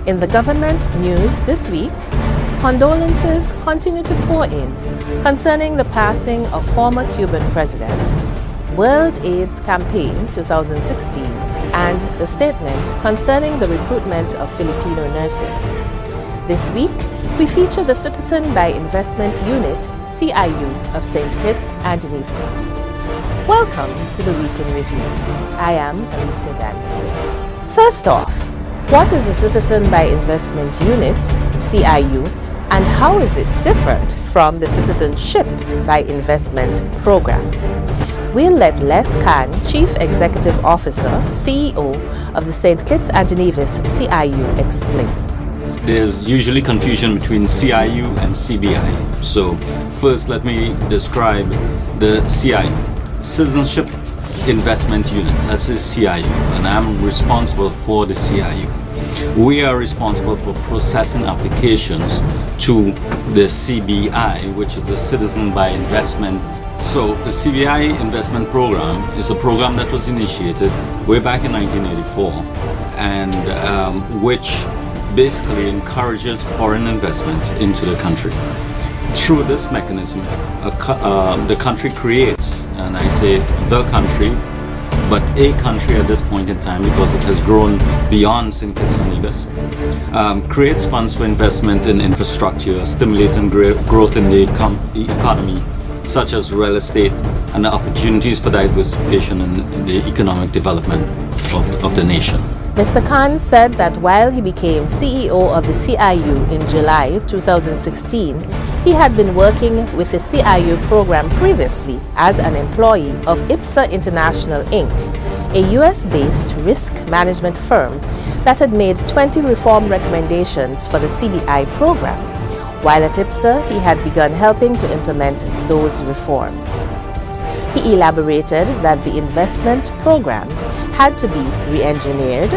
In the government's news this week, condolences continue to pour in concerning the passing of former Cuban president, World AIDS Campaign 2016, and the statement concerning the recruitment of Filipino nurses. This week, we feature the Citizen by Investment Unit, CIU, of St. Kitts and Nevis. Welcome to the Week in Review. I am Alicia Daniel. First off, what is the Citizen by Investment Unit, CIU, and how is it different from the Citizenship by Investment Program? We'll let Les Khan, Chief Executive Officer, CEO of the St. Kitts and Nevis CIU, explain. There's usually confusion between CIU and CBI. So first let me describe the CIU, Citizenship Investment Unit, that's the CIU, and I'm responsible for the CIU. We are responsible for processing applications to the CBI, which is the Citizen by Investment. So the CBI investment program is a program that was initiated way back in 1984 and which basically encourages foreign investments into the country. Through this mechanism, the country creates, and I say the country, but a country at this point in time because it has grown beyond St. Kitts and Nevis, creates funds for investment in infrastructure, stimulating growth in the economy, such as real estate and the opportunities for diversification in the economic development of the nation. Mr. Khan said that while he became CEO of the CIU in July 2016, he had been working with the CIU program previously as an employee of IPSA International Inc., a US-based risk management firm that had made 20 reform recommendations for the CBI program. While at IPSA, he had begun helping to implement those reforms. He elaborated that the investment program had to be re-engineered,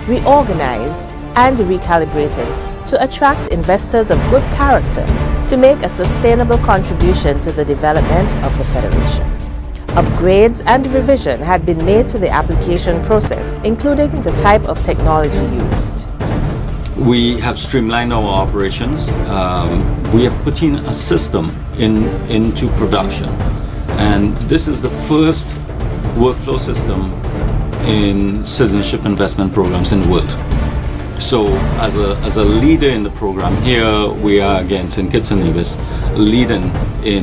reorganized, and recalibrated to attract investors of good character to make a sustainable contribution to the development of the Federation. Upgrades and revision had been made to the application process, including the type of technology used. We have streamlined our operations. We have put in a system into production. And this is the first workflow system in citizenship investment programs in the world. So as a leader in the program here, we are again St. Kitts and Nevis, leading in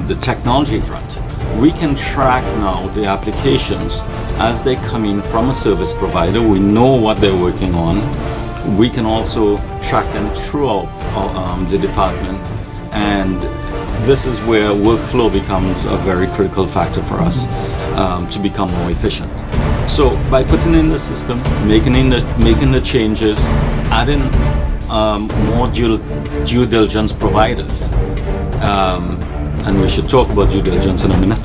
the technology front. We can track now the applications as they come in from a service provider. We know what they're working on. We can also track them throughout the department, and this is where workflow becomes a very critical factor for us to become more efficient. So by putting in the system, making the changes, adding more due diligence providers, and we should talk about due diligence in a minute.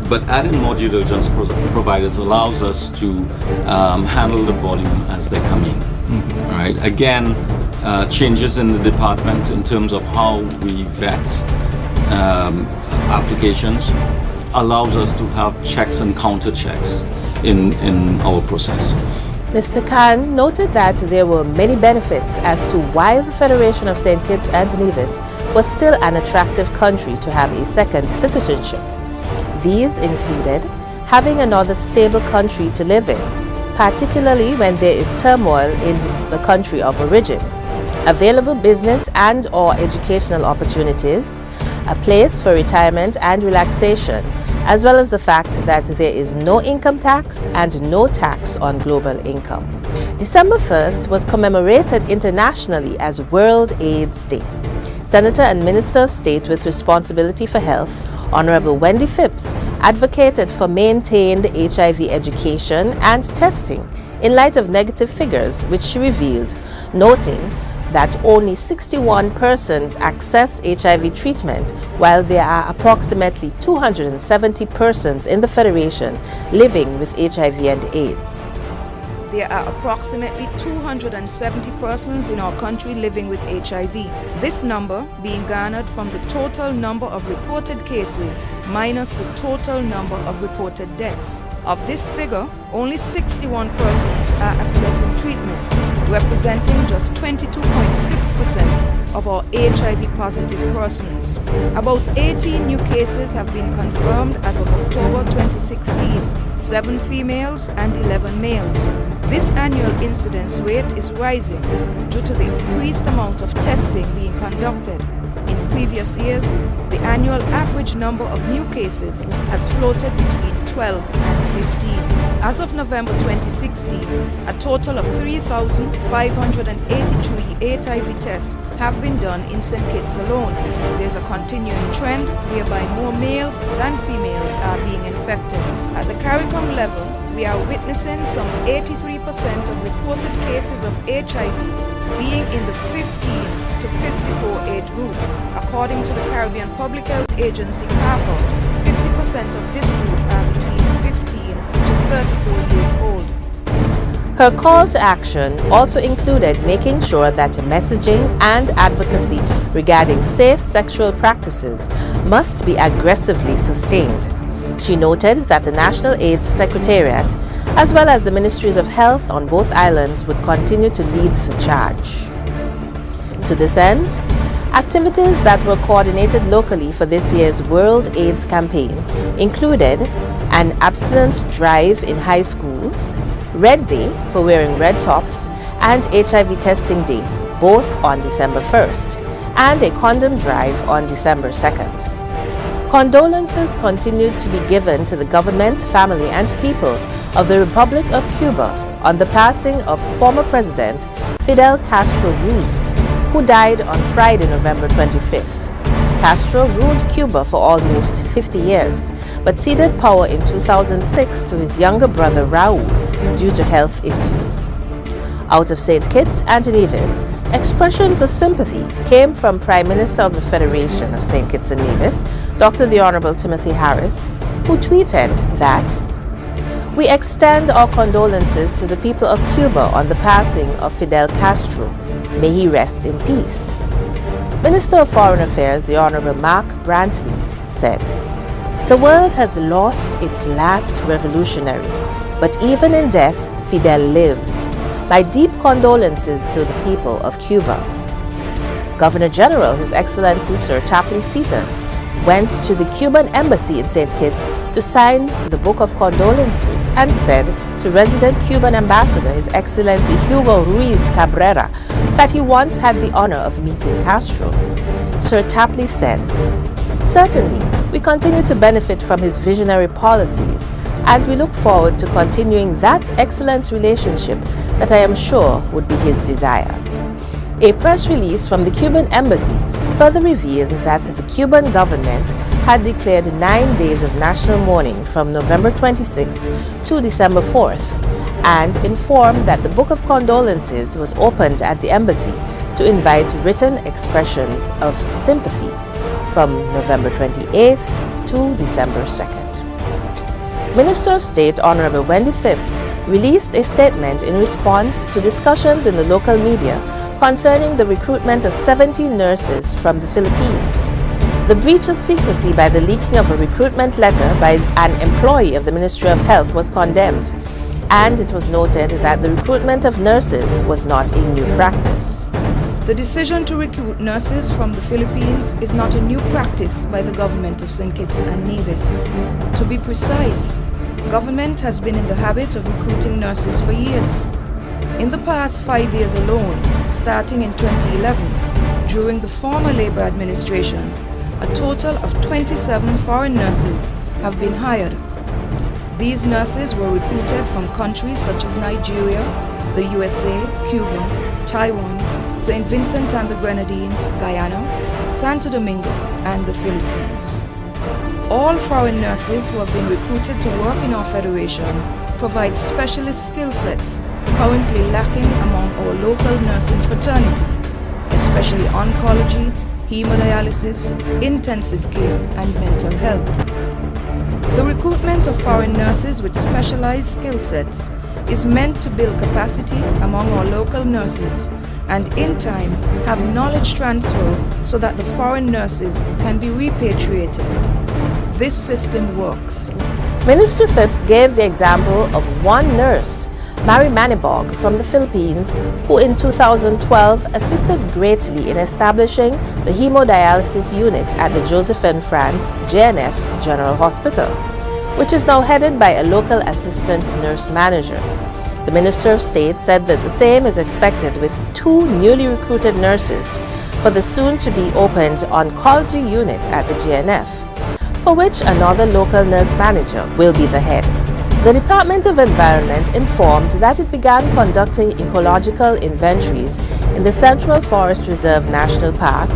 But adding more due diligence providers allows us to handle the volume as they come in. Mm-hmm. Right? Again, changes in the department in terms of how we vet applications allows us to have checks and counter checks in our process. Mr. Khan noted that there were many benefits as to why the Federation of St. Kitts and Nevis was still an attractive country to have a second citizenship. These included having another stable country to live in, particularly when there is turmoil in the country of origin, available business and/or educational opportunities, a place for retirement and relaxation, as well as the fact that there is no income tax and no tax on global income. December 1st was commemorated internationally as World AIDS Day. Senator and Minister of State with Responsibility for Health, Honorable Wendy Phipps, advocated for maintained HIV education and testing in light of negative figures which she revealed, noting that only 61 persons access HIV treatment, while there are approximately 270 persons in the Federation living with HIV and AIDS. there are approximately 270 persons in our country living with HIV. This number being garnered from the total number of reported cases minus the total number of reported deaths. Of this figure, only 61 persons are accessing treatment, representing just 22.6% of our HIV-positive persons. About 18 new cases have been confirmed as of October 2016, 7 females and 11 males. This annual incidence rate is rising due to the increased amount of testing being conducted. In previous years, the annual average number of new cases has floated between 12 and 15. As of November 2016, a total of 3,583 HIV tests have been done in St. Kitts alone. There's a continuing trend whereby more males than females are being infected. At the CARICOM level, we are witnessing some 83% of reported cases of HIV being in the 15 to 54 age group. According to the Caribbean Public Health Agency, CARPHA, 50% of this group are between 15 to 34 years old. Her call to action also included making sure that messaging and advocacy regarding safe sexual practices must be aggressively sustained. She noted that the National AIDS Secretariat, as well as the Ministries of Health on both islands, would continue to lead the charge. To this end, activities that were coordinated locally for this year's World AIDS campaign included an abstinence drive in high schools, Red Day for wearing red tops, and HIV testing day, both on December 1st, and a condom drive on December 2nd. Condolences continued to be given to the government, family, and people of the Republic of Cuba on the passing of former President Fidel Castro Ruz, who died on Friday, November 25th. Castro ruled Cuba for almost 50 years, but ceded power in 2006 to his younger brother Raul due to health issues. Out of St. Kitts and Nevis, expressions of sympathy came from Prime Minister of the Federation of St. Kitts and Nevis, Dr. the Honorable Timothy Harris, who tweeted that, "We extend our condolences to the people of Cuba on the passing of Fidel Castro. May he rest in peace." Minister of Foreign Affairs, the Honorable Mark Brantley, said, "The world has lost its last revolutionary, but even in death, Fidel lives. My deep condolences to the people of Cuba." Governor General, His Excellency Sir Tapley Seaton, went to the Cuban embassy in St. Kitts to sign the Book of Condolences and said to resident Cuban ambassador, His Excellency Hugo Ruiz Cabrera, that he once had the honor of meeting Castro. Sir Tapley said, "Certainly, we continue to benefit from his visionary policies, and we look forward to continuing that excellent relationship that I am sure would be his desire." A press release from the Cuban embassy further revealed that the Cuban government had declared 9 days of national mourning from November 26th to December 4th, and informed that the Book of Condolences was opened at the embassy to invite written expressions of sympathy from November 28th to December 2nd. Minister of State Honorable Wendy Phipps released a statement in response to discussions in the local media concerning the recruitment of 70 nurses from the Philippines. The breach of secrecy by the leaking of a recruitment letter by an employee of the Ministry of Health was condemned, and it was noted that the recruitment of nurses was not a new practice. The decision to recruit nurses from the Philippines is not a new practice by the government of St. Kitts and Nevis. To be precise, government has been in the habit of recruiting nurses for years. In the past 5 years alone, starting in 2011, during the former Labour administration, a total of 27 foreign nurses have been hired. These nurses were recruited from countries such as Nigeria, the USA, Cuba, Taiwan, St. Vincent and the Grenadines, Guyana, Santo Domingo, and the Philippines. All foreign nurses who have been recruited to work in our federation provide specialist skill sets currently lacking among our local nursing fraternity, especially oncology, hemodialysis, intensive care, and mental health. The recruitment of foreign nurses with specialized skill sets is meant to build capacity among our local nurses and in time have knowledge transfer so that the foreign nurses can be repatriated. This system works. Minister Phipps gave the example of one nurse, Mary Manibog from the Philippines, who in 2012 assisted greatly in establishing the hemodialysis unit at the Josephine France JNF General Hospital, which is now headed by a local assistant nurse manager. The Minister of State said that the same is expected with 2 newly recruited nurses for the soon-to-be opened oncology unit at the JNF, for which another local nurse manager will be the head. The Department of Environment informed that it began conducting ecological inventories in the Central Forest Reserve National Park,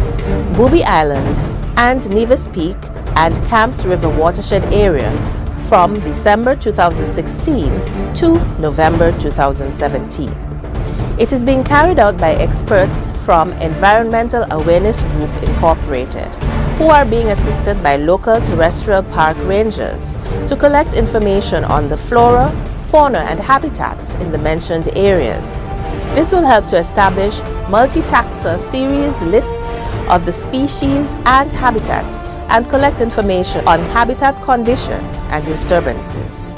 Booby Island, and Nevis Peak and Camps River watershed area from December 2016 to November 2017. It is being carried out by experts from Environmental Awareness Group Incorporated, who are being assisted by local terrestrial park rangers to collect information on the flora, fauna, and habitats in the mentioned areas. This will help to establish multi-taxa series lists of the species and habitats and collect information on habitat condition and disturbances.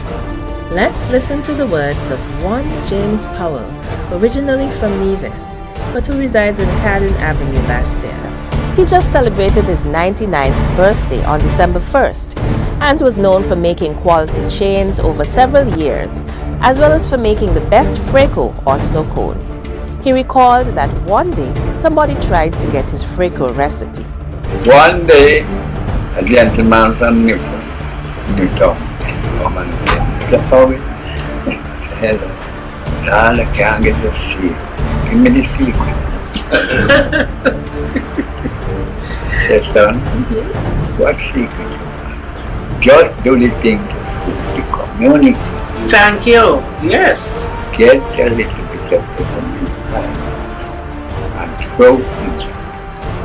Let's listen to the words of one James Powell, originally from Nevis, but who resides in Cadden Avenue, Bastia. He just celebrated his 99th birthday on December 1st and was known for making quality chains over several years, as well as for making the best Freco or snow cone. He recalled that one day somebody tried to get his Freco recipe. One day, a gentleman from Newtown, come and step over said, "Lal, I can't get the secret. Give me the secret." Said, "Son, what secret you want? Just do the thing to suit the community. Thank you. Yes. Get a little bit of the community and throw it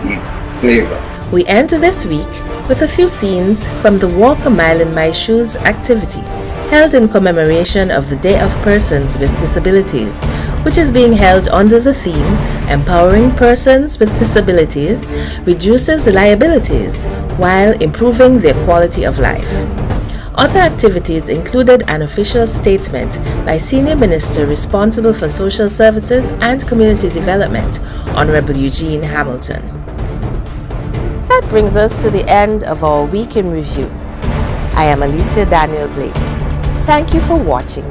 in flavor." We end this week with a few scenes from the Walk a Mile in My Shoes activity held in commemoration of the Day of Persons with Disabilities, which is being held under the theme Empowering Persons with Disabilities Reduces Liabilities while Improving Their Quality of Life. Other activities included an official statement by Senior Minister responsible for Social Services and Community Development, Honorable Eugene Hamilton. That brings us to the end of our Week in Review. I am Alicia Daniel Blake. Thank you for watching.